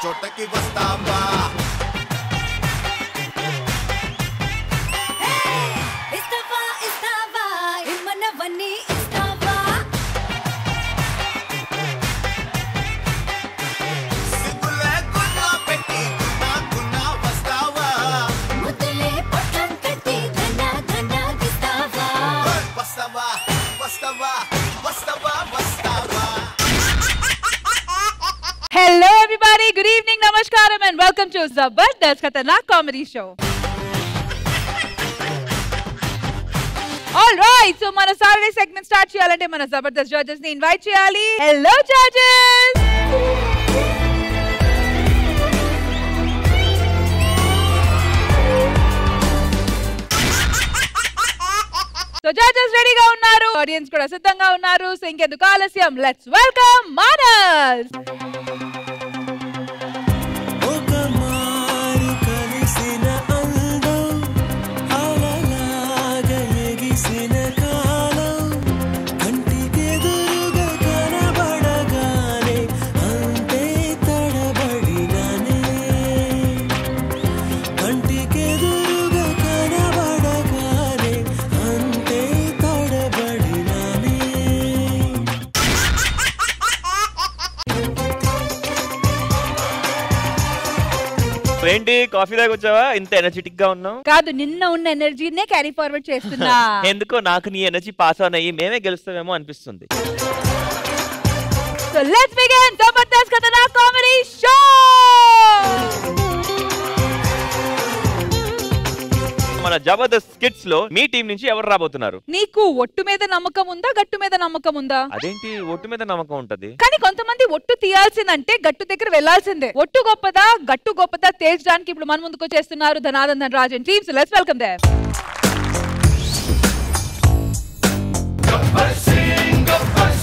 చోటకి వస్తావా ఇస్తావా ఇస్తావా ఇమ్మన్నవన్నీ ఇస్తావా సిగ్గులే గున్నా పెట్టి గున్నా వస్తావా ముద్దులే పట్టం కట్టి ధన ధన ఇస్తావా వస్తావా వస్తావా వస్తావా వస్తావా Hello everybody, good evening, namaskaram and welcome to Zabardast Khatarnak Comedy Show. All right, so mana Saturday segment start cheyalante mana Zabardast judges ni invite cheyali. Hello judges. So judges ready ga unnaru, audience kuda siddhanga unnaru. So inkenduku alashyam, let's welcome Manas. ఏంటి coffee దాకా వచ్చావా? ఇంత energetic గా ఉన్నావు? కాదు, నిన్న ఉన్న ఎనర్జీనే carry forward చేస్తున్నా. ఎందుకో నాకు నీ ఎనర్జీ పాస్ ఆన్ అయ్యి మేమే గెలుస్తామేమో అనిపిస్తుంది. So let's begin Zabardast Khatarnak Comedy Show. మన జబర్దస్త్ స్కిట్స్ లో మీ టీం నుంచి ఎవరు రాబోతున్నారు? నీకు ఒట్టు మీద నమ్మకం ఉందా, గట్టు మీద నమ్మకం ఉందా? అదేంటి ఒట్టు మీద నమ్మకం ఉంటది? కానీ కొంతమంది ఒట్టు తీయాల్సిందంటే గట్టు దగ్గర వెళ్లాల్సిందే. ఒట్టు గొప్పదా, గట్టు గొప్పదా తేల్చడానికి ఇప్పుడు మన ముందుకు వచ్చేస్తున్నారు Dhanadhan Dhanarajan team. So let's welcome them. Gabbar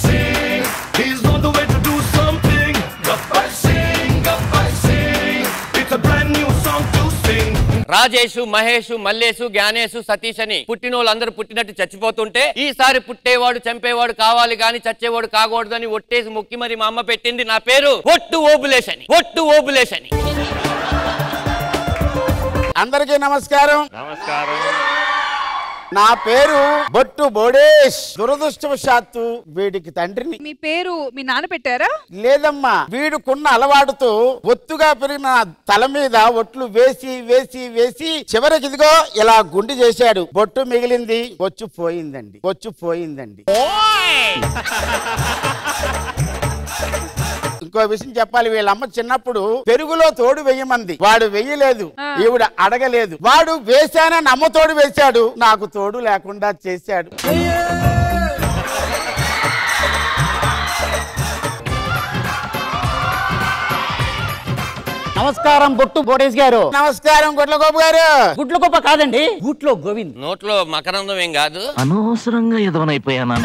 Singh, he's on the way to do something. Gabbar Singh, it's a brand new song to sing. Rajesh, Mahesh, Mallesh, Gnanesh, Satish అని పుట్టినోళ్ళందరూ పుట్టినట్టు చచ్చిపోతుంటే ఈసారి పుట్టేవాడు చంపేవాడు కావాలి గాని చచ్చేవాడు కాకూడదు అని ఒట్టేసి మొక్కి మరి మా అమ్మ పెట్టింది నా పేరు ఒట్టు ఓబులేష్ అని. ఒట్టు ఓబులేష్ అని. అందరికీ నమస్కారం. నమస్కారం. నా పేరు బొట్టు బోడేష్. దురదృష్టవశాత్తు వీడికి తండ్రిని. మీ పేరు మీ నాన్న పెట్టారా? లేదమ్మా, వీడుకున్న అలవాటుతో ఒత్తుగా పెరిగిన తల మీద ఒట్లు వేసి వేసి వేసి చివరికి ఇదిగో ఇలా గుండి చేశాడు. బొట్టు మిగిలింది, బొచ్చు పోయిందండి. బొచ్చు పోయిందండి. ఇంకో విషయం చెప్పాలి, వీళ్ళమ్మ చిన్నప్పుడు పెరుగులో తోడు వెయ్యమంది, వాడు వెయ్యలేదు, ఈవిడ అడగలేదు. వాడు వేశానని అమ్మ తోడు వేశాడు, నాకు తోడు లేకుండా చేశాడు. నమస్కారం బొట్టు బోడేష్ గారు. నమస్కారం గుడ్లగోపు గారు. గుడ్ల గొప్ప కాదండి, గూట్లో గోవింద్. నోట్లో మకరందం ఏం కాదు. అనవసరంగా ఎదవనైపోయాను.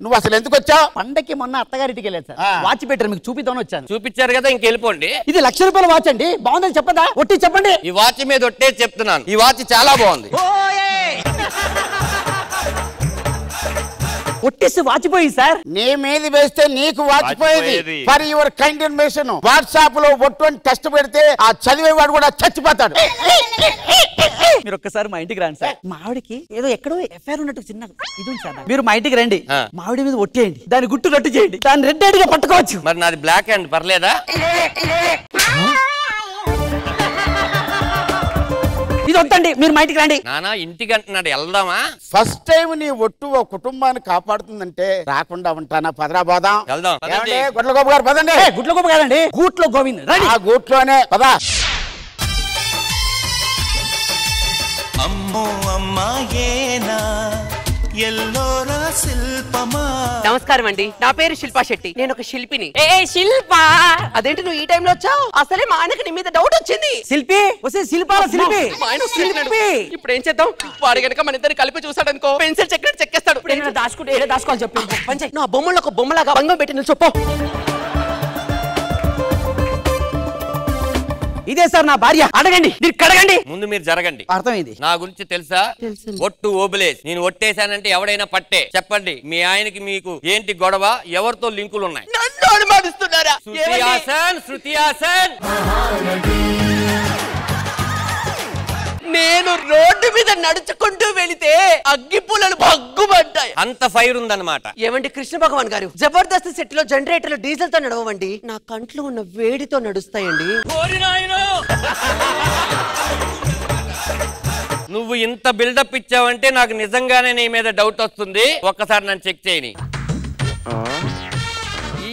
నువ్వు అసలు ఎందుకు వచ్చావు? పండక్కి మొన్న అత్తగారింటికి వెళ్ళాను సార్. వాచ్ పెట్టారు, మీకు చూపిద్దామని వచ్చాను. చూపించారు కదా, ఇంకెళ్ళిపోండి. ఇది ₹1,00,000 వాచ్ అండి, బాగుందని చెప్పదా? ఒట్టి చెప్పండి. ఈ వాచ్ మీద ఒట్టే చెప్తున్నాను, ఈ వాచ్ చాలా బాగుంది. ఒట్టేసి వాచిపోయింది సార్. నీ మీద వేస్తే నీకు వాచిపోయేది. For your kind information, WhatsApp లో ఒట్టు అని టెస్ట్ పెడితే ఆ చదివేవాడు కూడా చచ్చిపోతాడు. మీరు ఒక్కసారి మా ఇంటికి రండి సార్. మా ఆవిడకి ఏదో ఎక్కడో ఎఫ్ఐఆర్ ఉన్నట్టు చిన్న ఇది ఉంది సార్. మీరు మా ఇంటికి రండి, మా ఆవిడ మీద ఒట్టేయండి, దాని గుట్టు రట్టు చేయండి, దాన్ని రెడ్ హ్యాండ్ గా పట్టుకోవచ్చు. మరి నాది బ్లాక్ హ్యాండ్, పర్లేదా? ఇది వద్దండి, మీరు మా ఇంటికి రండి. నానా ఇంటికి అంటున్నాడు, వెళ్దామా? ఫస్ట్ టైం నీ ఒట్టు ఓ కుటుంబాన్ని కాపాడుతుందంటే రాకుండా ఉంటానా? పదరా పోదాం. వెళ్దాం. గుడ్లగోపు గారు పదండి. గుడ్ల గొప్ప కాదండి, గూట్లో గోవింద్. రండి. ఆ గూట్లోనే పదా. అమ్మో అమ్మాయేనా ఎల్లోరా శిల్పమా. నమస్కారం అండి, నా పేరు శిల్పా శెట్టి, నేను ఒక శిల్పిని. ఏ శిల్పా, అదేంటి నువ్వు ఈ టైంలో వచ్చావు? అసలే మా ఆయనకి నీ మీద డౌట్ వచ్చింది. శిల్పి వస్తే శిల్పాల శిల్పి. మా ఆయన శిల్పి. ఇప్పుడు ఏం చేద్దాం? వాడు గనక మన ఇద్దరు కలిపి చూసాడు అనుకో, పెన్సిల్ చెక్కినట్టు చెక్కేస్తాడు. దాచుకుంటే ఏదో దాచుకోవాలి చెప్పి. నా బొమ్మలో ఒక బొమ్మలాగా భంగం పెట్టి నిల్చొప్పో. ఇదే సార్ నా భార్య. అడగండి, మీరు కడగండి. ముందు మీరు జరగండి. అర్థమైంది. నా గురించి తెలుసా? ఒట్టు ఓబులేస్. నేను ఒట్టేశానంటే ఎవడైనా పట్టే. చెప్పండి, మీ ఆయనకి మీకు ఏంటి గొడవ? ఎవరితో లింకులు ఉన్నాయి? నన్ను అనుమానిస్తున్నారా? శృతి హాసన్, శృతి హాసన్. నేను రోడ్డు మీద నడుచుకుంటూ వెళితే అగ్గిపుల్లలు భగ్గుమంటాయి. అంత ఫైర్ ఉందన్నమాట. ఏమండి కృష్ణ భగవాన్ గారు, జబర్దస్త్ సెట్ లో జనరేటర్లు డీజిల్ తో నడవండి, నా కంట్లో ఉన్న వేడితో నడుస్తాయండి. నువ్వు ఇంత బిల్డప్ ఇచ్చావంటే నాకు నిజంగానే నీ మీద డౌట్ వస్తుంది. ఒక్కసారి నన్ను చెక్ చేయని.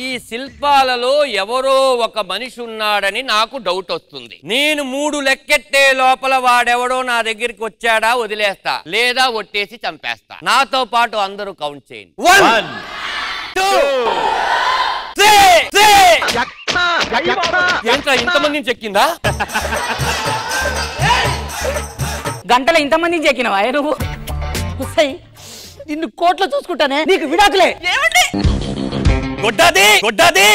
ఈ శిల్పాలలో ఎవరో ఒక మనిషి ఉన్నాడని నాకు డౌట్ వస్తుంది. నేను 3 లెక్కెట్టే లోపల వాడెవడో నా దగ్గరికి వచ్చాడా వదిలేస్తా, లేదా ఒట్టేసి చంపేస్తా. నాతో పాటు అందరూ కౌంట్ చేయండి. 1 2 3 ఏంట్రా ఇంతమందిని చెక్కిందా? గంటలో ఇంతమందిని చెక్కినవా నువ్వు? నిన్ను కోట్లో చూసుకుంటానే, నీకు విడాకులే. ఏమండి గొడ్డాది గొడ్డాది.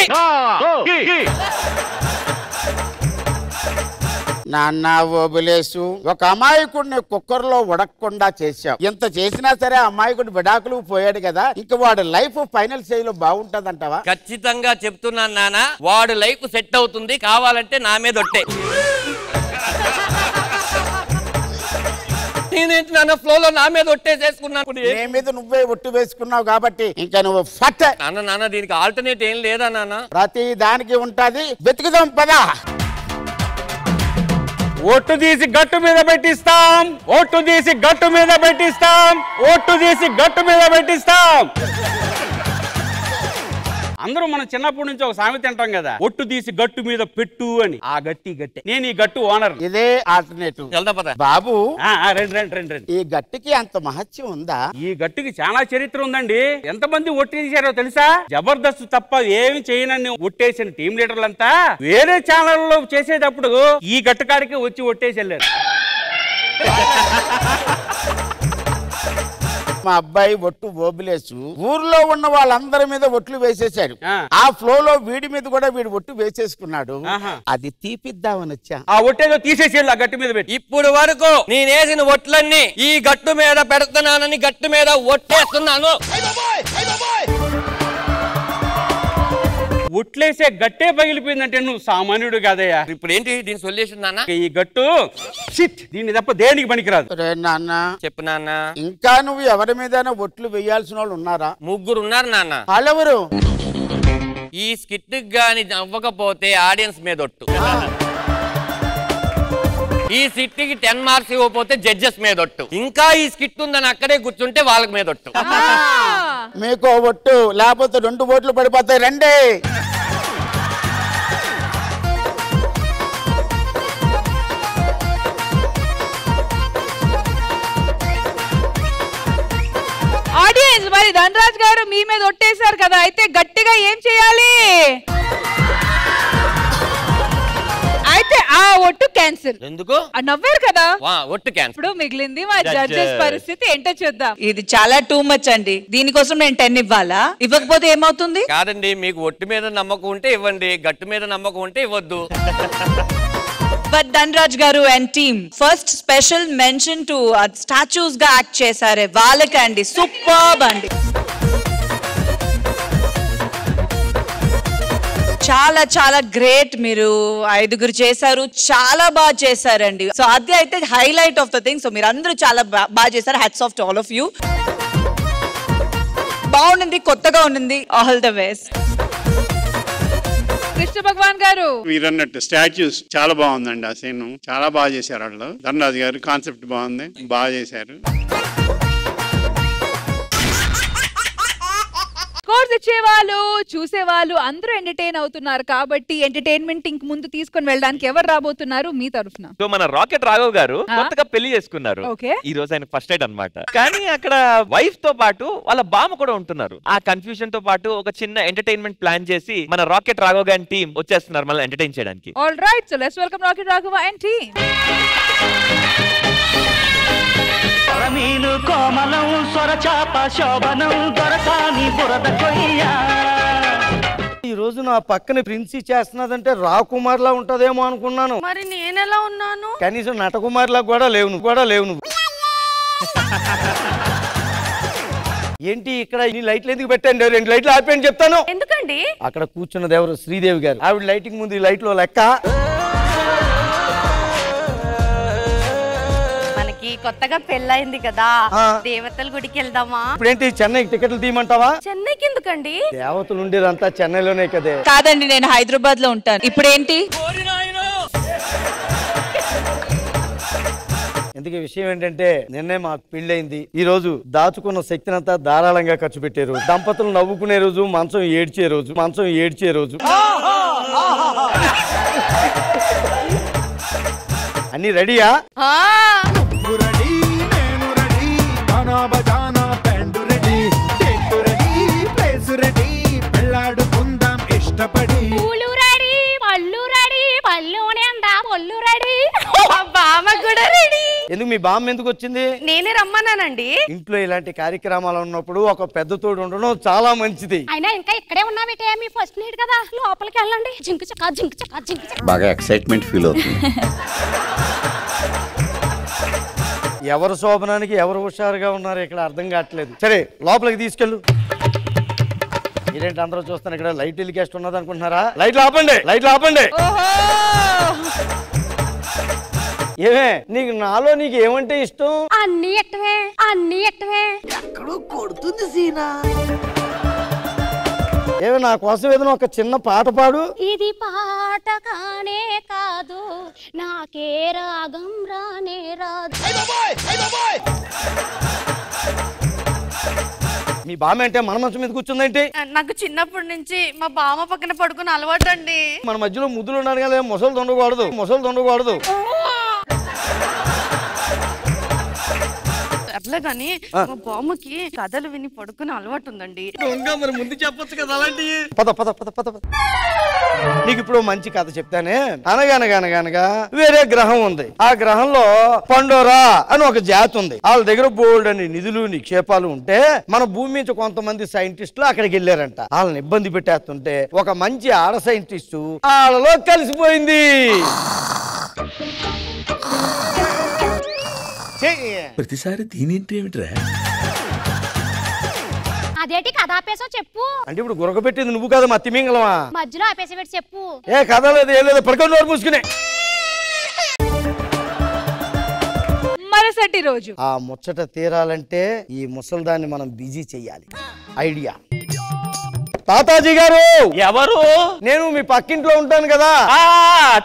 నాన్న ఓబులేసు, ఒక అమాయకుడిని కుక్కర్లో ఉడకకుండా చేశావు. ఇంత చేసినా సరే అమాయకుడు విడాకులు పోయాడు కదా, ఇంక వాడు లైఫ్ ఫైనల్ స్టేజ్ లో బాగుంటదంటావా? ఖచ్చితంగా చెప్తున్నాను నాన్న, వాడు లైఫ్ సెట్ అవుతుంది. కావాలంటే నా మీద ఒట్టే. నేనేంటి నాన్న ఫ్లోలో నా మీద ఒట్టేసేసుకున్నాను. నీ మీద నువ్వే ఒట్టు వేసుకున్నావు కాబట్టి ఇంకా నువ్వు ఫట్. నాన్న దీనికి ఆల్టర్నేట్ ఏం లేదా నాన్న? ప్రతి దానికి ఉంటది, వెతుకుదాం పదా. ఒట్టు తీసి గట్టు మీద పెట్టిస్తాం, ఒట్టు తీసి గట్టు మీద పెట్టిస్తాం, ఒట్టు తీసి గట్టు మీద పెట్టిస్తాం. అందరూ మనం చిన్నప్పటి నుంచి ఒక సామెత అంటాం కదా, ఒట్టు తీసి గట్టు మీద పెట్టు అని. ఆ గట్టి గట్టే. నేను ఈ గట్టు ఓనర్. ఇదే ఆల్టర్నేటివ్. వెళ్దా పద బాబు. రండి. ఈ గట్టుకి అంత మహత్యం ఉందా? ఈ గట్టుకి చాలా చరిత్ర ఉందండి. ఎంతమంది ఒట్టి తీశారో తెలుసా? జబర్దస్త్ తప్ప ఏమి చేయనని ఒట్టేసిన టీం లీడర్లంతా వేరే ఛానల్లో చేసేటప్పుడు ఈ గట్టు కాడికి వచ్చి ఒట్టేసి వెళ్ళారు. మా అబ్బాయి ఒట్టు ఓబులేసు ఊర్లో ఉన్న వాళ్ళందరి మీద ఒట్లు వేసేసాడు. ఆ ఫ్లో లో వీడి మీద కూడా వీడు ఒట్టు వేసేసుకున్నాడు. అది తీపిద్దామని వచ్చా. ఆ ఒట్టేదో తీసేసి ఆ గట్టు మీద పెట్టి. ఇప్పుడు వరకు నేనేసిన ఒట్లన్నీ ఈ గట్టు మీద పెడుతున్నానని గట్టు మీద ఒట్టేస్తున్నాను. ఒట్లేసే గట్టే పగిలిపోయిందంటే నువ్వు సామాన్యుడు కాదయ్యా. ఇప్పుడు ఏంటి దీని సొల్యూషన్ నాన్న? ఈ గట్టు దీన్ని తప్ప దేనికి పనికిరాదు. నాన్న చెప్పు నాన్న. ఇంకా నువ్వు ఎవరి మీద ఒట్లు వేయాల్సిన వాళ్ళు ఉన్నారా? 3 ఉన్నారు నాన్న. వాళ్ళెవరు? ఈ స్కిట్ గాని అవ్వకపోతే ఆడియన్స్ మీద ఒట్టు, ఈ స్కిట్ కి 10 మార్క్స్ ఇవ్వకపోతే జడ్జెస్ మీద ఒట్టు, ఇంకా ఈ స్కిట్ ఉందని అక్కడే కూర్చుంటే వాళ్ళకి మీద ఒట్టు. మీకు ఒట్టు, లేకపోతే 2 ఓట్లు పడిపోతాయి. రండి. ఆడియన్స్, మరి ధనరాజ్ గారు మీ మీద ఒట్టేశారు కదా, అయితే గట్టిగా ఏం చేయాలి? అయితే ఆ ఒట్టు క్యాన్సిల్. ఎందుకు? నవ్వారు కదా, ఒట్టు క్యాన్సిల్. ఇప్పుడు మిగిలింది మా జడ్జెస్ పరిస్థితి ఏంటో చూద్దాం. ఇది చాలా టూ మచ్ అండి. దీనికోసం నేను 10 ఇవ్వాలా? ఇవ్వకపోతే ఏమవుతుంది? కాదండి, మీకు ఒట్టు మీద నమ్మకం ఉంటే ఇవ్వండి, గట్టు మీద నమ్మకం ఉంటే ఇవ్వద్దు. బట్ ధనరాజ్ గారు and team first special mention to statues గా యాక్ట్ చేశారే వాళ్ళకండి, సూపర్బ్ అండి. చాలా చాలా గ్రేట్. మీరు 5గురు చేశారు, చాలా బాగా చేశారండి. సో అది అయితే highlight of the thing. So మీరు అందరూ చాలా బాగా చేశారు. Hats off to all of you. బాగుంది, కొత్తగా ఉండింది. All the best. Krishna Bhagavan garu, మీరు అన్నట్టు స్టాచ్యూస్ చాలా బాగుందండి. ఆ సీన్ చాలా బాగా చేశారు. వాళ్ళు ధనరాజ్ గారు కాన్సెప్ట్ బాగుంది, బాగా చేశారు. స్కోర్స్ ఇచ్చేవాళ్ళు, చూసేవాళ్ళు అందరూ ఎంటర్టైన్ అవుతున్నారు కాబట్టి ఎంటర్టైన్మెంట్ ఇంక ముందు తీసుకొని వెళ్ళడానికి ఎవరు రాబోతున్నారు మీ తరఫున? మన రాకెట్ రాఘవ్ గారు కొత్తగా పెళ్లి చేసుకున్నారు. ఈ రోజు ఆయన ఫస్ట్ నైట్ అన్నమాట. కానీ అక్కడ వైఫ్ తో పాటు వాళ్ళ బామ్మ కూడా ఉంటున్నారు. ఆ కన్ఫ్యూజన్ తో పాటు ఒక చిన్న ఎంటర్టైన్మెంట్ ప్లాన్ చేసి మన రాకెట్ రాఘవ్ గారి టీం వచ్చేస్తున్నారు మనల్ని ఎంటర్టైన్ చేయడానికి. All right, so let's welcome Rocket Raghav and team. మీను కోమలం స్వరచాప శోభనం దొరసాని బురద కొయ్య. ఈ రోజు నా పక్కన ప్రిన్సీ చేస్తున్నదంటే రాకుమార్ లా ఉంటదేమో అనుకున్నాను. మరి నేనెలా ఉన్నాను? కనీసం నటకుమార్ లా కూడా లేవు నువ్వు. ఏంటి ఇక్కడ ఈ లైట్లు ఎందుకు పెట్టండి? 2 లైట్లు ఆపేయండి చెప్తాను. ఎందుకండి? అక్కడ కూర్చున్నది ఎవరు? శ్రీదేవి గారు. ఆవిడ లైటింగ్ ముందు ఈ లైట్లో లెక్క. మనకి కొత్తగా పెళ్ళైంది కదా, దేవతల గుడికి వెళ్దామా? ఇప్పుడేంటి చెన్నైకి టికెట్లు తీయమంటావా? చెన్నైకి ఎందుకండి? దేవతలు ఉండేదంతా చెన్నైలోనే కదే. కాదండి, నేను హైదరాబాద్ లో ఉంటాను. ఇప్పుడేంటి? ఎందుకు విషయం ఏంటంటే నిన్నే మాకు పెళ్ళైంది. ఈ రోజు దాచుకున్న శక్తినంతా ధారాళంగా ఖర్చు పెట్టారు. దంపతులు నవ్వుకునే రోజు, మంచం ఏడ్చే రోజు. అన్ని రెడీయా? ఇష్టపడి బామ్మ కూడా రెడీ. ఎందుకు మీ బామ్మ ఎందుకు వచ్చింది? నేనే రమ్మన్నానండి. ఇంట్లో ఇలాంటి కార్యక్రమాలు ఉన్నప్పుడు ఒక పెద్ద తోడు ఉండడం చాలా మంచిది. అయినా ఇంకా ఇక్కడే ఉన్నావేటే, మీ ఫస్ట్ నైట్ కదా, లోపలికి వెళ్ళండి. జింకు చక్క. బాగా ఎక్సైట్మెంట్ ఫీల్ అవుతుంది. ఎవరు శోభనానికి ఎవరు హుషారుగా ఉన్నారు ఇక్కడ అర్థం కావట్లేదు. సరే లోపలికి తీసుకెళ్ళు. ఇదేంటి అందరూ చూస్తాను ఇక్కడ లైట్ టెలికాస్ట్ ఉన్నది అనుకుంటున్నారా? లైట్లు ఆపండి. ఏమే నాలో నీకు ఏమంటే ఇష్టం? అన్ని ఎట్టవే. ఎక్కడో కొడుతుంది సీనా. ఏమే నా కోసం ఏదైనా ఒక చిన్న పాట పాడు. ఇది పాట కానే కాదు, నాకే రాగం రానే రాదు. మీ బామ్మ అంటే మన మంచం మీద కూర్చుందేంటి? నాకు చిన్నప్పటి నుంచి మా బామ్మ పక్కన పడుకుని అలవాటు అండి. మన మధ్యలో ముద్దులు ఉన్నాడు కదా, ముసలు ఉండకూడదు. అట్లా కానీ మా బామ్మకి కథలు విని పడుకుని అలవాటు ఉందండి. మరి ముందు చెప్పొచ్చు కదా అలాంటివి. పద. నీకు ఇప్పుడు మంచి కథ చెప్తానే. అనగనగా వేరే గ్రహం ఉంది. ఆ గ్రహంలో పండోరా అని ఒక జాతి ఉంది. వాళ్ళ దగ్గర బోల్డ్ అని నిధులు నిక్షేపాలు ఉంటే మన భూమి నుంచి కొంతమంది సైంటిస్టులు అక్కడికి వెళ్ళారంట. వాళ్ళని ఇబ్బంది పెట్టేస్తుంటే ఒక మంచి ఆడ సైంటిస్టు వాళ్ళలో కలిసిపోయింది. ప్రతిసారి దీనింటి ఏమిట్రా? అదేంటి కథ ఆపేసో చెప్పు. అంటే ఇప్పుడు గురక పెట్టింది నువ్వు కదా, మా తిమింగలమా? మధ్యలో ఆపేసి పెట్టి చెప్పు. ఏ కథ లేదు ఏం లేదు, పడుకొని నోరు మూసుకునే. మరుసటి రోజు ఆ ముచ్చట తీరాలంటే ఈ ముసల్దాన్ని మనం బిజీ చెయ్యాలి. ఐడియా. తాతాజీ గారు. ఎవరు? నేను మీ పక్కింట్లో ఉంటాను కదా.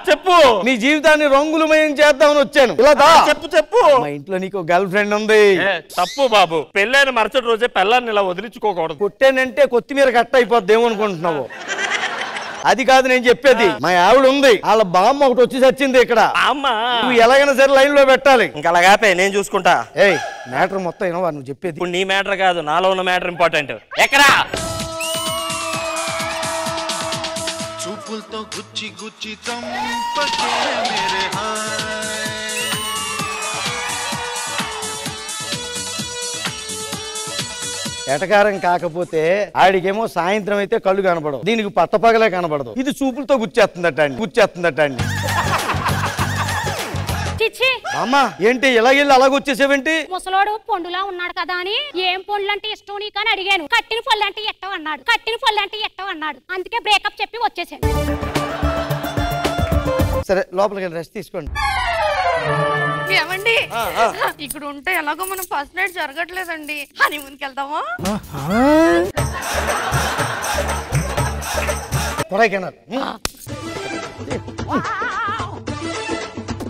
చెప్పు. మీ జీవితాన్ని రంగులమయం చేద్దామని వచ్చాను. ఇలా చెప్పు. మా ఇంట్లో నీకు గర్ల్ ఫ్రెండ్ ఉంది. తప్పు బాబు, పెళ్ళైన మరుసటి రోజే పెళ్ళాన్ని ఇలా వదిలించుకోకూడదు. కొట్టానంటే కొత్తిమీర కట్ట అయిపోద్ది ఏమనుకుంటున్నావు? అది కాదు నేను చెప్పేది. మా ఆవిడ ఉంది, వాళ్ళ బామ్మ ఒకటి వచ్చి చచ్చింది ఇక్కడ. నువ్వు ఎలాగైనా సరే లైన్ లో పెట్టాలి. ఇంకా అలాగాపే నేను చూసుకుంటా. ఏయ్ మ్యాటర్ మొత్తం ఏమో నువ్వు చెప్పేది. ఇప్పుడు నీ మ్యాటర్ కాదు, నాలో ఉన్న మ్యాటర్ ఇంపార్టెంట్. ఎక్కడా చూపులతో గుచ్చి చంపకే మేరే ఎటకారం కాకపోతే ఆడికేమో సాయంత్రం అయితే కళ్ళు కనపడవు, దీనికి పట్టపగలే కనపడదు. ఇది చూపులతో గుచ్చేస్తుందట అండి. అమ్మా ఏంటి ఎలాగెళ్ళి అలాగొచ్చేసేవేంటి? ముసలోడు పొండులా ఉన్నాడు కదా అని ఏం పొండ్లు అంటే ఇష్టం నీకు అని అడిగాను. కట్టిన పొల్లు అంటే ఎట్టం అన్నాడు. అందుకే బ్రేకప్ చెప్పి వచ్చేసాను. సరే లోపలికి వెళ్ళి రెస్ట్ తీసుకోండి. ఏమండి ఇక్కడ ఉంటే ఎలాగో మనం ఫస్ట్ నైట్ జరగట్లేదండి, హనీమూన్కి వెళ్దామా? కొడైకెనాల్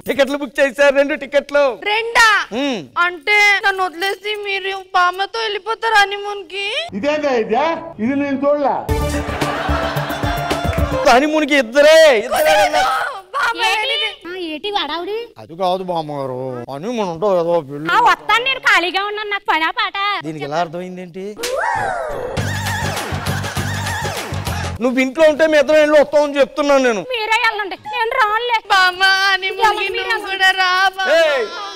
టికెట్లు బుక్ చేశారు. 2 టికెట్లు. రెండా? అంటే నన్ను వదిలేసి మీరు బామ్మతో వెళ్ళిపోతారు హనీమూన్ కి? ఇది నేను చూడలా. హనీమూన్ కి ఇద్దరే ఏటి వాడావుడి? అది కాదు బామ్మగారు, హనీమూన్ ఉంటావు ఏదో పెళ్ళి. వస్తాను, నేను ఖాళీగా ఉన్నాను, నాకు పనా పాట. దీనికి ఎలా అర్థమైందేంటి? నువ్వు ఇంట్లో ఉంటే మీ ఇద్దరు ఇల్లు వస్తామని చెప్తున్నాను నేను. మీరే వెళ్ళండి, నేను రానులే.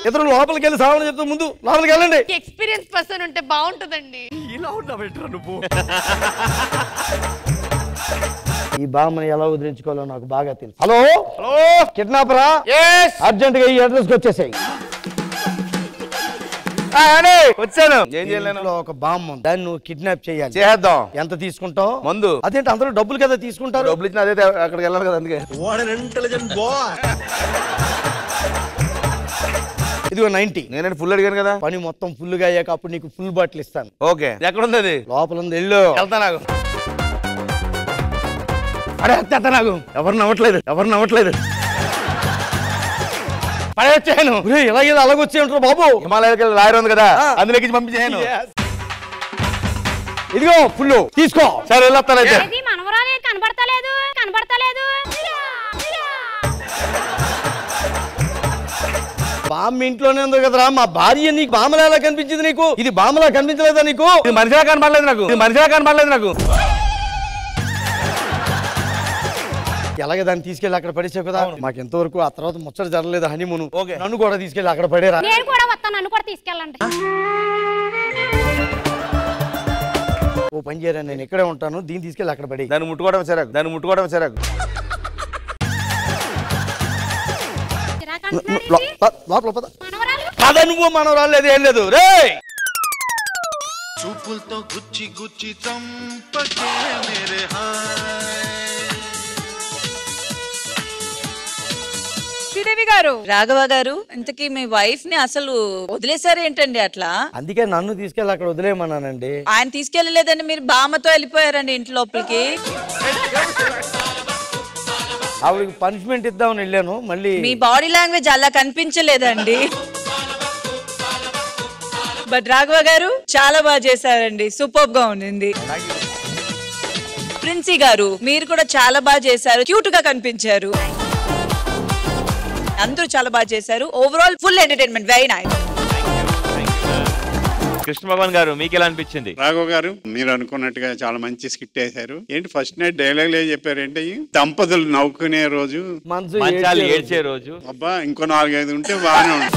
ఇద్దరు లోపలికి వెళ్ళి సావడం చెప్తా, ముందు లోపలికి వెళ్ళండి. ఎక్స్పీరియన్స్ పర్సన్ ఉంటే బాగుంటుందండి. ఇలా ఉన్నావు నువ్వు. ఈ బామ్మని ఎలా వదిలించుకోవాలో నాకు బాగా తెలుసు. హలో హలో కిడ్నాపరా, అర్జెంట్ గా ఈ అడ్రస్ కి వచ్చేసాయి. వచ్చాను. ఏం చేయలేను. ఒక బామ్మ దాన్ని నువ్వు కిడ్నాప్ చేయాలి. చేద్దాం. ఎంత తీసుకుంటావు? మందు. అదేంటి అందరూ డబ్బులు కదా తీసుకుంటారు? డబ్బులు ఇచ్చిన అదే అక్కడికి వెళ్ళాలి కదా, అందుకే. ఇదిగో 90. నేనే ఫుల్ అడిగాను కదా. పని మొత్తం ఫుల్ గా అయ్యాక అప్పుడు నీకు ఫుల్ బాటిల్ ఇస్తాను. ఓకే. ఎక్కడ ఉంది అది? లోపల ఉంది, వెళ్ళు. వెళ్తా. నాకు అరే అత్త, నాకు ఎవరు నవ్వట్లేదు. పడేచ్చాను. ఇలాగే అలాగొచ్చే ఉంటారు బాబు. హిమాలయాలకు వెళ్ళి లారీ ఉంది కదా, అందులోకి పంపించాను. ఇదిగో ఫుల్ తీసుకో. సరే వెళ్ళొస్తానైతే. మనవరాలే కనబడతలేదు. బామ్మ ఇంట్లోనే ఉంది కదరా. మా భార్య నీకు బామ్మలా ఎలా కనిపించింది? నీకు ఇది బామ్మలా కనిపించలేదా? నీకు ఇది మనిషిలా కనపడలేదు నాకు. ఎలాగే దాన్ని తీసుకెళ్ళి అక్కడ పడేసావు కదా. మాకు ఎంతవరకు ఆ తర్వాత ముచ్చట జరగలేదు హనీమూన్. నన్ను కూడా తీసుకెళ్ళి అక్కడ పడేరా. నేను కూడా వస్తాను, నన్ను కూడా తీసుకెళ్ళండి. ఓ పని చేయరా, నేను ఇక్కడే ఉంటాను, దీన్ని తీసుకెళ్ళి అక్కడ పడే. దాన్ని ముట్టుకోవడం సరకు. పద నువ్వు. మనవరాలు లేదు, ఏం లేదు. రే చూపులతో గుచ్చి చంపకే మేరే శ్రీదేవి గారు, రాఘవ గారు, ఇంతకీ మీ వైఫ్ ని అసలు వదిలేసారు ఏంటండి అట్లా? అందుకే నన్ను తీసుకెళ్ళి అక్కడ వదిలేయమన్నానండి. ఆయన తీసుకెళ్ళలేదండి, మీరు బామ్మతో వెళ్ళిపోయారండి ఇంటి లోపలికి. ఆవిడకి పనిష్మెంట్ ఇద్దామని వెళ్ళాను. మళ్ళీ మీ బాడీ లాంగ్వేజ్ అలా కనిపించలేదండి. బట్ రాఘవ గారు చాలా బాగా చేశారండి, సూపర్ గా ఉంది. ప్రిన్సీ గారు, మీరు కూడా చాలా బాగా చేశారు, క్యూట్ గా కనిపించారు. అందరూ చాలా బాగా చేశారు. Overall full entertainment, very nice. Krishna Bhagavan garu, మీకు ఎలా అనిపించింది? రాఘవ్ గారు, మీరు అనుకున్నట్టుగా చాలా మంచి స్కిట్ వేశారు. ఏంటి ఫస్ట్ నైట్ డైలాగ్ లే చెప్పారు ఏంటి? దంపతులు నవ్వుకునే రోజు, మంచాలు ఏడ్చే రోజు. అబ్బా, ఇంకో 4-5 ఉంటే బాగానే ఉంది.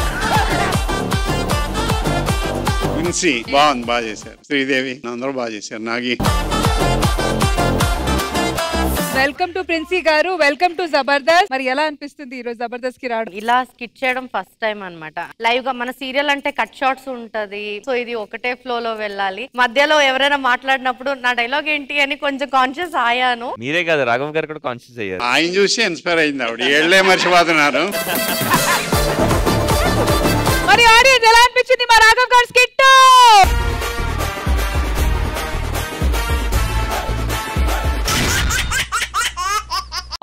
విన్సీ బాగుంది, బాగా చేశారు. శ్రీదేవి అందరూ బాగా చేశారు. నాగి వెల్కమ్ టు ప్రిన్సీ గారు, వెల్కమ్ టు జబర్దస్త్. మరి ఎలా అనిపిస్తుంది ఈ రోజు జబర్దస్త్ కి రావడం? ఇలా స్కిట్ చేయడం ఫస్ట్ టైం అన్నమాట. లైవ్ గా మన సీరియల్ అంటే కట్ షాట్స్ ఉంటది, సో ఇది ఒకటే ఫ్లో లో వెళ్ళాలి. మధ్యలో ఎవరైనా మాట్లాడినప్పుడు నా డైలాగ్ ఏంటి అని కొంచెం కాన్షియస్ అయ్యాను. మీరే కాదు, రాఘవ్ గారు కూడా కాన్షియస్ అయ్యారు. ఆయన చూసి ఇన్స్పైర్ అయింది ఆవిడ. ఏళ్లే మర్చిపోతున్నారు. మరి ఆడియన్స్ ఎలా అనిపించింది మా రాఘవ్ గారి skit?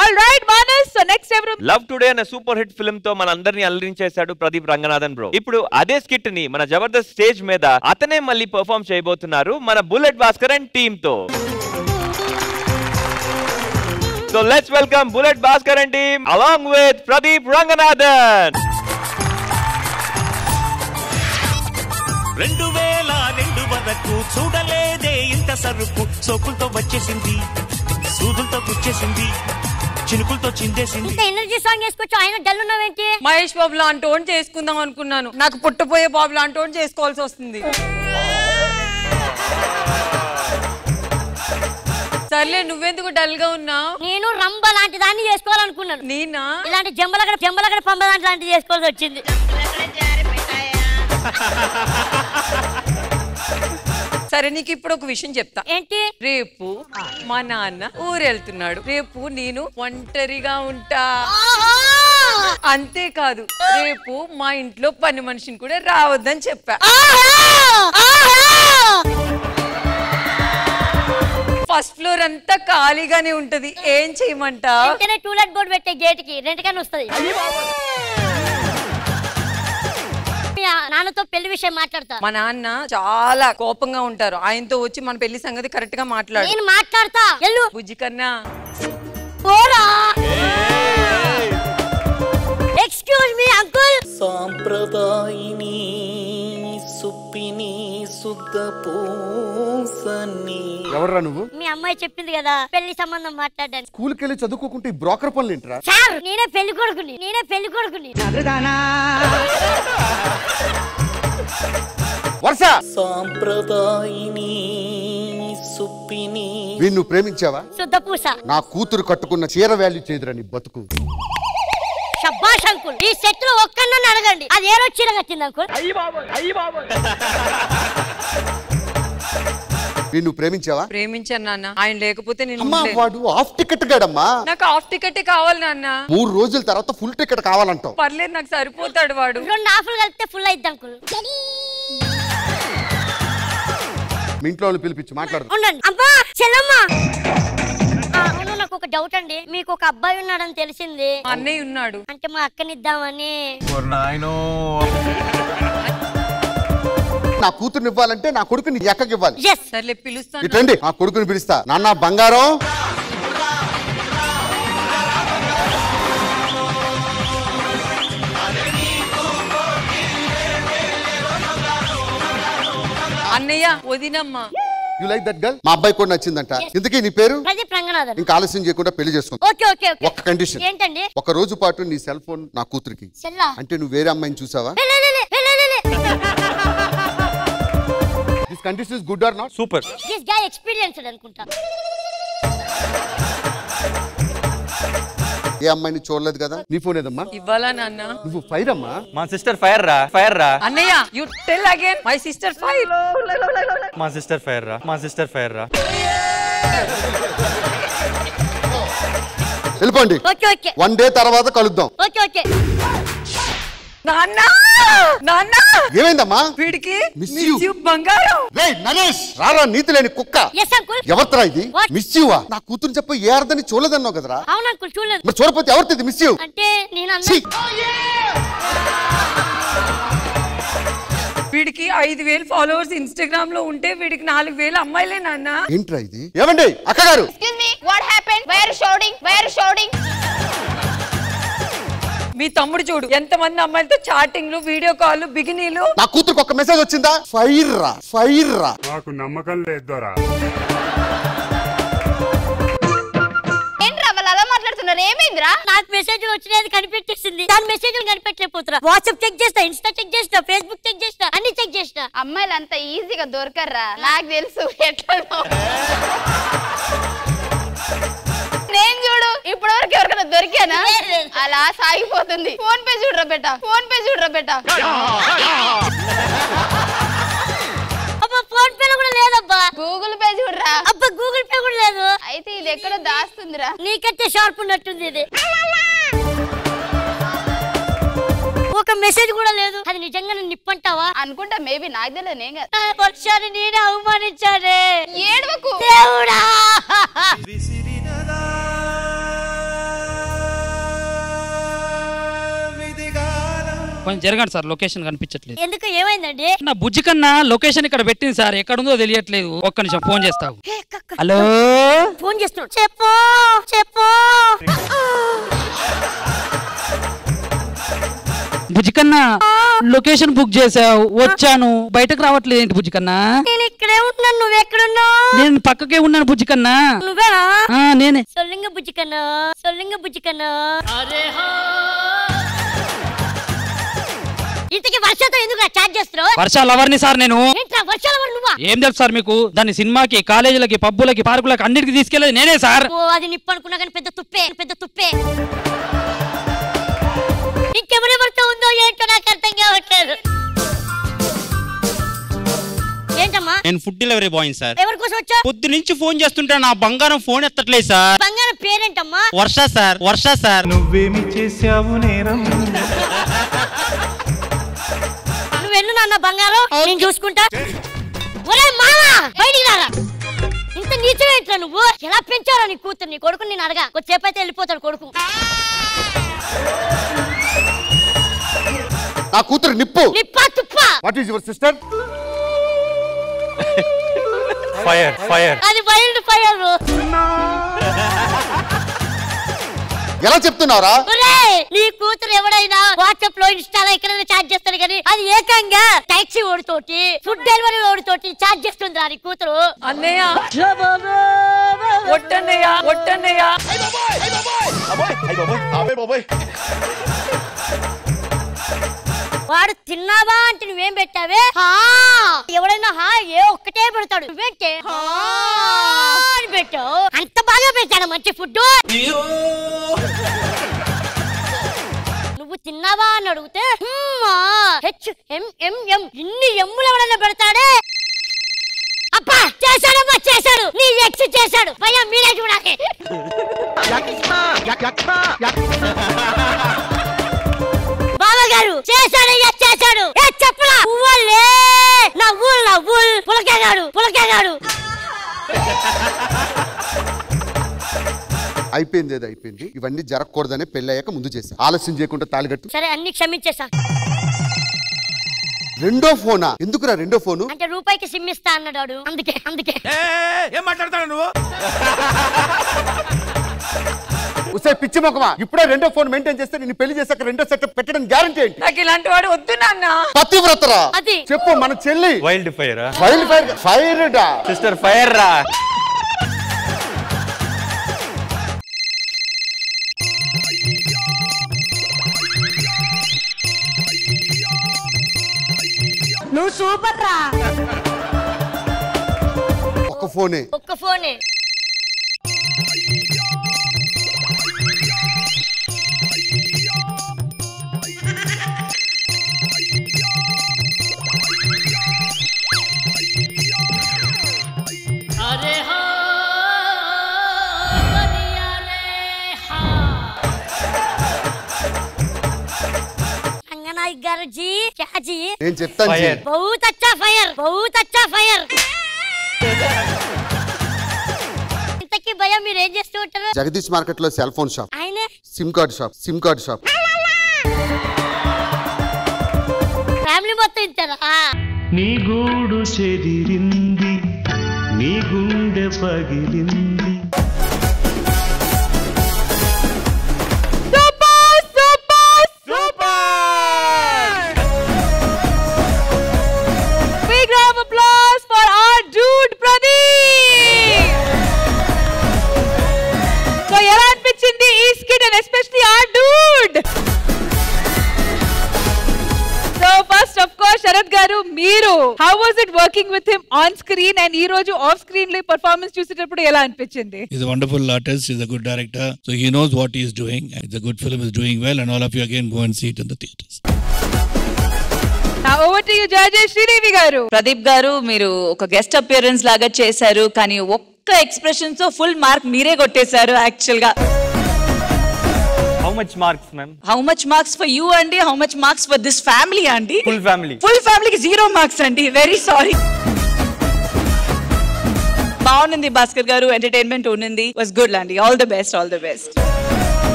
All right Manas, so next ఎవరు? లవ్ టుడే అనే సూపర్ హిట్ ఫిల్మ్ తో మన అందరినీ అలరించేశాడు ప్రదీప్ రంగనాథన్ బ్రో. ఇప్పుడు అదే స్కిట్ ని మన జబర్దస్త్ స్టేజ్ మీద అతనే మళ్ళీ పర్ఫార్మ్ చేయబోతున్నారు మన బుల్లెట్ భాస్కర్ అండ్ టీమ్ తో. So let's welcome bullet Bhaskar and team along with Pradeep Ranganathan. 2002 వరకు చూడలేదే ఇంత సరుకు. సోకులతో వచ్చేసింది, సూదులతో గుచ్చేసింది, చినుకులతో చిందేసింది. ఎనర్జీ సాంగ్ వేసుకోవచ్చు, ఆయన డల్ ఉన్నావేంటి? మహేష్ బాబు లాంటి ఓన్ చేసుకుందాం అనుకున్నాను, నాకు పుట్టపోయే బాబు లాంటి ఓన్ చేసుకోవాల్సి వస్తుంది. సర్లే, నువ్వెందుకు డల్ గా ఉన్నావు? నేను రంబ లాంటి దాన్ని చేసుకోవాలనుకున్నాను. నేనా? ఇలాంటి జంబలగడ పంబ లాంటి చేసుకోవాల్సి వచ్చింది. సరే, నీకు ఇప్పుడు ఒక విషయం చెప్తా. ఏంటి? రేపు మా నాన్న ఊరెళ్తున్నాడు. రేపు నేను ఒంటరిగా ఉంటా. అంతేకాదు, రేపు మా ఇంట్లో పని మనిషిని కూడా రావద్దని చెప్పా. ఫస్ట్ ఫ్లోర్ అంతా ఖాళీగానే ఉంటది, ఏం చేయమంటా? టూలెట్ బోర్డు పెట్టే గేట్ కి రెంట్ కానీ వస్తుంది. నాన్నతో పెళ్లి విషయం మాట్లాడతా. మా నాన్న చాలా కోపంగా ఉంటారు, ఆయనతో వచ్చి మన పెళ్లి సంగతి కరెక్ట్ గా మాట్లాడు. నేను మాట్లాడతా, ఎల్లు. బుజ్జి కన్నా ఎక్స్క్యూజ్ మీ అంకుల్. సాంప్రదాయిని సుప్పిని శుద్ధ పూసని. ఎవర్రా నువ్వు? మీ అమ్మాయి చెప్పింది కదా పెళ్లి సంబంధం మాట్లాడాను. స్కూల్కి వెళ్ళి చదువుకోకుంటే ఈ బ్రోకర్ పనులు ఏంట్రా? సార్, నేనే పెళ్లి కొడుకుని. వర్ష. సాంప్రదాయిని సుప్పిని వీణ్ణు ప్రేమించావా? శుద్ధ పూస. నా కూతురు కట్టుకున్న చీర వాల్యూ చేయదురా నీ బతుకు. శబ్బాష్ అంకుల్, ఈ సెట్ లో ఒక్కన్నని అడగండి అది ఏ రోజు చీర కట్టింది అంకుల్. వీణ్ణు ప్రేమించావా? ప్రేమించాను నాన్న, ఆయన లేకపోతే నేను అమ్మా వాడు హాఫ్ టికెట్ గాడమ్మా. నాకు హాఫ్ టికెట్ కావాలి నాన్న. 3 రోజుల తర్వాత ఫుల్ టికెట్ కావాలంటావు. పర్లేదు నాకు సరిపోతాడు వాడు. 2 హాఫ్లు కలిపితే ఫుల్ అయింది అంకుల్. మీ ఇంట్లో వాళ్ళు పిలిపించి మాట్లాడు. ఉండండి. అబ్బా చెల్లమ్మా, అవును నాకు ఒక డౌట్ అండి. మీకు ఒక అబ్బాయి ఉన్నాడని తెలిసింది. అన్నయ్య ఉన్నాడు అంటే మా అక్కనిద్దామని. నా కూతురుని ఇవ్వాలంటే నా కొడుకుని ఎక్కకి ఇవ్వాలి. సర్లే పిలుస్తాను. ఇటండి ఆ కొడుకుని పిలుస్తా. నాన్న బంగారం. అన్నయ్య వదినమ్మా. You like that girl? మా అబ్బాయి కూడా నచ్చిందంట. ఇంతకీ నీ పేరు? ప్రదీప్ రంగనాథన్. ఇంకా ఆలస్యం చేయకుండా పెళ్లి చేసుకుంటా. Okay okay okay. ఒక్క కండిషన్. ఏంటండి? ఒక రోజు పాటు నీ సెల్ ఫోన్ నా కూతురికి. సెల్లా? అంటే నువ్వు వేరే అమ్మాయిని చూసావా? This condition is good or not? Super. This guy experienced అనుకుంటా. ఏ అమ్మాయిని చూడలేదు కదా? నీ ఫోన్ ఏదమ్మా? ఇవ్వాలా నాన్న? నువ్వు ఫైర్ అమ్మా. మా సిస్టర్ ఫైర్ రా, ఫైర్ రా. అన్నయ్య you tell again. My sister fire. మా సిస్టర్ ఫైర్ రా, మా సిస్టర్ ఫైర్ రా. వెళ్ళిపోండి. Okay okay. 1 డే తర్వాత కలుద్దాం. Okay okay. నాన్న నాన్న ఏమైందమ్మా? వీడికి మిస్ మిస్ యు బంగారం. రేయ్ నరేష్ రారా, నీతి లేని కుక్క. yes uncle. ఎవరితరా ఇది? మిస్ యూవా? నా కూతురు చెప్ప ఏ అర్థాన్ని చూడలేదన్నావు కదరా? అవును అంకుల్ చూడలేదు. మరి చూడకపోతే ఎవరిది మిస్ యూ? అంటే నేను అన్న వీడికి 5,000 ఫాలోవర్స్ ఇన్స్టాగ్రామ్ లో ఉంటే వీడికి 4,000 అమ్మాయిలే నాన్న. ఏంట్రా ఇది? ఏమండి అక్కగారు? Excuse me, what happened? Why are shouting? Why are shouting? మీ తమ్ముడు చూడు ఎంతమంది అమ్మాయిలతో చాటింగ్లు, వీడియో కాల్, బిగినీలు. నా కూతురుకి ఒక మెసేజ్ వచ్చిందా? ఫైర్ రా, ఫైర్ రా. నాకు నమ్మకం లేదురా. ఏంట్రా వాళ్ళు అలా మాట్లాడుతున్నారు? ఏమైందిరా? నాకు మెసేజ్ వచ్చినది కనిపెట్టేసింది. దాని మెసేజ్ కనిపెట్టలేకపోతున్నా. వాట్సాప్ చెక్ చేస్తా, ఇన్స్టా చెక్ చేస్తా, ఫేస్బుక్ చెక్ చేస్తా, అన్ని చెక్ చేస్తా. అమ్మాయిలు అంత ఈజీగా దొరకర్రా, నాకు తెలుసు ఎట్లా. నేను చూడు ఇప్పటివరకు ఎవరికైనా దొరికానా? అలా సాగిపోతుంది. ఫోన్ పే చూడరా బెట, ఫోన్ పే చూడరా బెట. అబ్బా ఫోన్ పే కూడా లేదబ్బా. గూగుల్ పే చూడరా. అబ్బా గూగుల్ పే కూడా లేదు. అయితే ఇది ఎక్కడో దాస్తుందిరా. నీకంటే షార్ప్ ఉన్నట్టుంది ఇది. ఒక మెసేజ్ కూడా లేదు. అది నిజంగా నేను నిప్పంటావా? అనుకుంటా మేబీ నాకు తెలియదు. నేను కదా పక్షాన్ని నేనే అవమానించానే. ఏడవకు దేవుడా. కొంచెం జరగండి సార్, లొకేషన్ కనిపించట్లేదు. ఎందుకు ఏమైందండి? నా బుజ్జి కన్నా లొకేషన్ ఇక్కడ పెట్టింది సార్, ఎక్కడుందో తెలియట్లేదు. ఒక్క నిమిషం ఫోన్ చేస్తావు. హలో ఫోన్ చేస్తున్నాడు. చెప్పు చెప్పు. బుజ్జి కన్నా లొకేషన్ బుక్ చేసావు, వచ్చాను. బయటకు రావట్లేదు ఏంటి బుజ్జి కన్నా? నేను ఇక్కడే ఉంటున్నాను. నువ్వు ఎక్కడున్నావు? నేను పక్కకే ఉన్నాను బుజ్జి కన్నా. నువ్వేనా? నేనే. సొల్లింగ బుజ్జి కన్నా, సొల్లింగ బుజ్జి కన్నా. ఇంతకీ వర్షాతో ఎందుకు చాట్ చేస్తున్నావు? వర్షాలు ఎవరిని సార్ నేను? ఏంట్రా వర్షాలు ఎవరు నువ్వా? ఏం తెలుసు సార్ మీకు? దాన్ని సినిమాకి, కాలేజీలకి, పబ్బులకి, పార్కులకి అన్నిటికి తీసుకెళ్లేది నేనే సార్. ఓ అది నిప్పు అనుకున్నా కానీ పెద్ద తుప్పే, పెద్ద తుప్పే. ఇంకెవరెవరితో ఉందో ఏంటో నాకు అర్థం కావట్లేదు. ఏంటమ్మా? నేను ఫుడ్ డెలివరీ బాయ్ సార్. ఎవరి కోసం వచ్చా? పొద్దు నుంచి ఫోన్ చేస్తుంటా, నా బంగారం ఫోన్ ఎత్తట్లేదు సార్. బంగారం పేరేంటమ్మా? వర్ష సార్, వర్ష సార్. నువ్వేమి చేసావు నేరం? నువ్వు వెళ్ళు నాన్న బంగారం, నేను చూసుకుంటా. ఒరే మావా బయటికి రారా. ఇంత నీచమేంట్రా నువ్వు? ఎలా పెంచారా నీ కూతురు? నీ కొడుకు నేను అడగా, కొద్దిసేపు అయితే వెళ్ళిపోతాడు కొడుకు. నా కూతురు నిప్పు. నిప్పా తుప్పా? What is your sister? Fire, fire. అది వైల్డ్ ఫైర్. ఎలా చెప్తున్నావురా? ఒరేయ్ నీ కూతురు ఎవడైనా వాట్సాప్ లో, ఇన్స్టాలో ఎక్కడైనా చాట్ చేస్తాడు కానీ అది ఏకంగా టాక్సీ ఓడితోటి, ఫుడ్ డెలివరీ ఓడితోటి చాట్ చేస్తుందిరా నీ కూతురు. అన్నయ్య ఒట్టన్నయ్య, ఒట్టన్నయ్య. వాడు తిన్నావా అంటే నువ్వేం పెట్టావే ఎవడైనా ఏ ఒక్కటే పెడతాడు నువ్వేంటే అని పెట్టావు. అంత బాగా పెట్టాడు మంచి ఫుడ్. నువ్వు తిన్నావా అని అడిగితే ఇన్ని ఎమ్ములు ఎవడైనా పెడతాడే. అబ్బా చేశాడమ్మా చేశాడు, నీ ఎక్స్ చేశాడు. భయ్యా మీరే చూడాలి. బావగారు చేశాడయ్యా చేశాడు. చెప్పలా పువ్వులే నవ్వులు పులకేగాడు. అయిపోయింది ఏదో అయిపోయింది. ఇవన్నీ జరగకూడదనే పెళ్లి అయ్యాక ముందు చేశా. ఆలస్యం చేయకుండా తాళిగట్టు. సరే అన్ని క్షమించేసా. రెండో ఫోనా? ఎందుకురా రెండో ఫోను? అంటే రూపాయికి సిమ్ ఇస్తా అన్నాడు. అందుకే ఏం మాట్లాడతాడు నువ్వు? ఉసే పిచ్చి మొక్కమా, ఇప్పుడే రెండో ఫోన్ మెయింటైన్ చేస్తే నేను పెళ్లి చేశాక రెండో సెటప్ పెట్టడం గ్యారంటీ ఏంటి? నాకు ఇలాంటి వాడు వద్దు నాన్న. పతివ్రతరా అది చెప్పు. మన చెల్లి wild fire fire sister fire రా. నువ్వు సూపర్ రా. ఒక్క ఫోనే जी क्या जी నేను చెప్తాను జీ. बहुत अच्छा फायर. ఇంతకీ భయ్యా మీరు ఏం చేస్తూ ఉంటారు? జగదీష్ మార్కెట్ లో సెల్ ఫోన్ షాప్, ఆయన సిమ్ కార్డ్ షాప్. ఫ్యామిలీ మొత్తం ఇస్తారా? నీ గూడు చెదిరింది, నీ గుండె పగిలింది. How was it working with him on screen and ee roju off screen lo performance chusetappudu ela anpichindi? He's a wonderful artist, he's a good director, so he knows what he is doing. It's a good film, is doing well, and all of you again go and see it in the theaters. Now over to you judges. Sridevi garu. Pradeep garu meeru oka guest appearance laga chesaru kani okka expressions so full mark meere kottesaru actual ga. How much marks, ma'am? How much marks for you, Andy? How much marks for this family, Andy? Full family. Full family ki 0 marks, Andy. Very sorry. Baagundi Bhaskar garu, entertainment unnindi. Was good, Andy. All the best.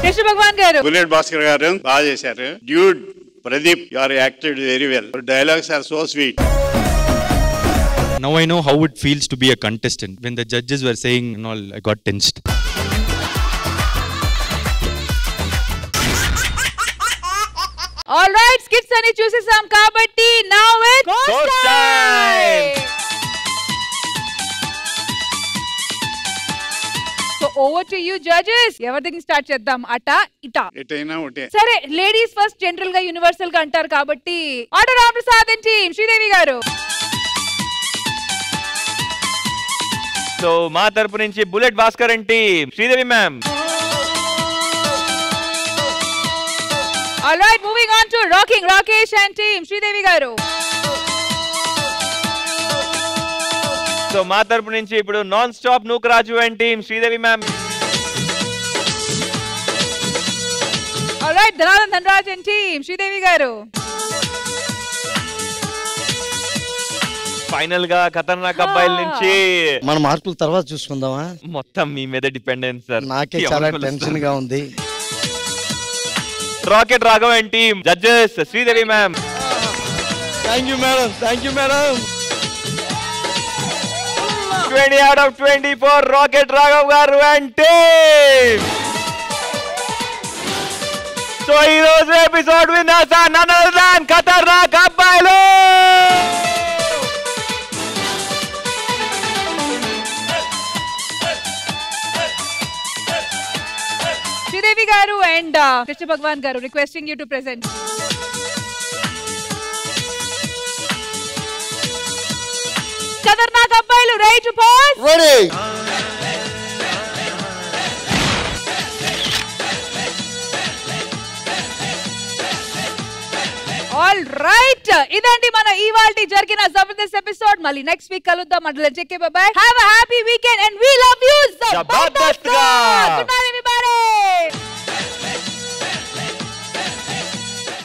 Krishna Bhagwan garu. Bullet Bhaskar garu baga chesaru. Dude, Pradeep, you are acted very well. Your dialogues are so sweet. Now I know how it feels to be a contestant. When the judges were saying and all, I got tensed. All right, skits ani chusesam kabatti now it's ghost time. So over to you judges. Everything start cheddam. Ata ita. Etaina ote. Sare ladies first general ga universal ga antaru kabatti order Ram Prasad and team Sridevi garu. So మా తరపు నుంచి bullet Bhaskar and team Sridevi ma'am. All right, moving on to Rocking Rakesh and team Sridevi garu. So మా తరపు నుంచి ఇప్పుడు non stop Nookaraju and team Sridevi ma'am. All right, Dhananand Dhanraj and team Sridevi garu. Final గా ఖతర్నాక్ అబ్బాయిల నుంచి మన మార్పుల తర్వాత చూసుకుందామా? మొత్తం మీ మీద డిపెండెన్స్ సార్. నాకే చాలా టెన్షన్ గా ఉంది. Rocket Raghav and team judges Sridevi ma'am. Thank you madam. 20 out of 20 for Rocket Raghav garu and team. So ఈ రోజు episode winners are none other than ఖతర్నాక్ అబ్బాయిలు. Sridevi garu and Krishna Bhagavan garu requesting you to present. ఖతర్నాక్ అబ్బాయిలు ready to pass? Ready. All right, ఇదండి మన ఇవాల్టి జరిగిన జబర్దస్త్ ఎపిసోడ్. మళ్ళీ నెక్స్ట్ వీక్ కలుద్దాం. అట్లా చెక్కే bye. Have a happy weekend and we love you Jabardasth.